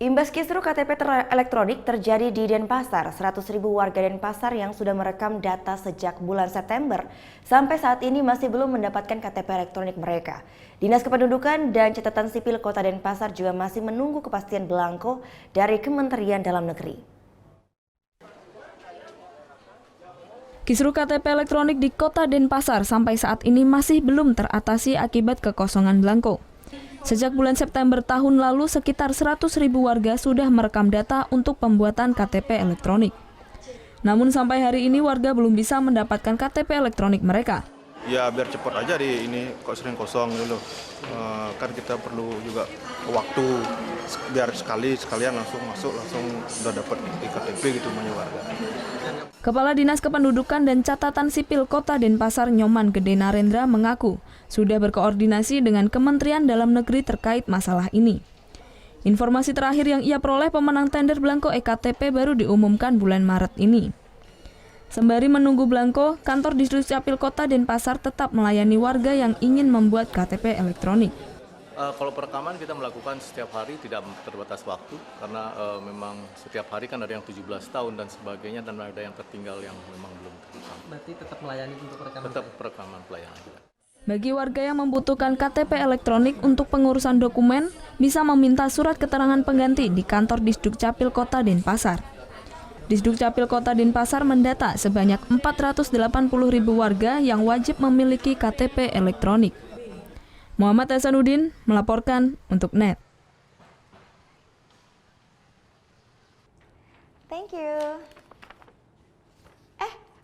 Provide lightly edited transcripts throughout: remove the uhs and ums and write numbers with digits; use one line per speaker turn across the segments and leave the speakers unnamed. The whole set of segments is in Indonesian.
Imbas kisruh KTP elektronik terjadi di Denpasar. 100.000 warga Denpasar yang sudah merekam data sejak bulan September sampai saat ini masih belum mendapatkan KTP elektronik mereka. Dinas Kependudukan dan Catatan Sipil Kota Denpasar juga masih menunggu kepastian belangko dari Kementerian Dalam Negeri.
Kisruh KTP elektronik di Kota Denpasar sampai saat ini masih belum teratasi akibat kekosongan belangko. Sejak bulan September tahun lalu, sekitar 100.000 warga sudah merekam data untuk pembuatan KTP elektronik. Namun sampai hari ini warga belum bisa mendapatkan KTP elektronik mereka.
Ya biar cepat aja di ini kok sering kosong dulu. Kan kita perlu juga waktu biar sekalian langsung masuk langsung udah dapat KTP gitu banyak warga.
Kepala Dinas Kependudukan dan Catatan Sipil Kota Denpasar Nyoman Gede Narendra mengaku sudah berkoordinasi dengan Kementerian Dalam Negeri terkait masalah ini. Informasi terakhir yang ia peroleh, pemenang tender belangko eKTP baru diumumkan bulan Maret ini. Sembari menunggu belangko, kantor Disdukcapil Kota Denpasar tetap melayani warga yang ingin membuat KTP elektronik.
Kalau perekaman kita melakukan setiap hari, tidak terbatas waktu karena memang setiap hari kan ada yang 17 tahun dan sebagainya dan ada yang tertinggal yang memang belum terekam.
Berarti tetap melayani untuk perekaman?
Tetap perekaman pelayanan.
Bagi warga yang membutuhkan KTP elektronik untuk pengurusan dokumen, bisa meminta surat keterangan pengganti di kantor Disdukcapil Kota Denpasar. Disdukcapil Kota Denpasar mendata sebanyak 480.000 warga yang wajib memiliki KTP elektronik. Muhammad Hasanuddin melaporkan untuk NET.
Thank you.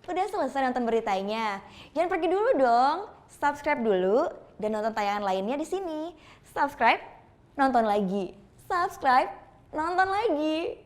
Udah selesai nonton beritanya? Jangan pergi dulu dong. Subscribe dulu dan nonton tayangan lainnya di sini. Subscribe, nonton lagi. Subscribe, nonton lagi.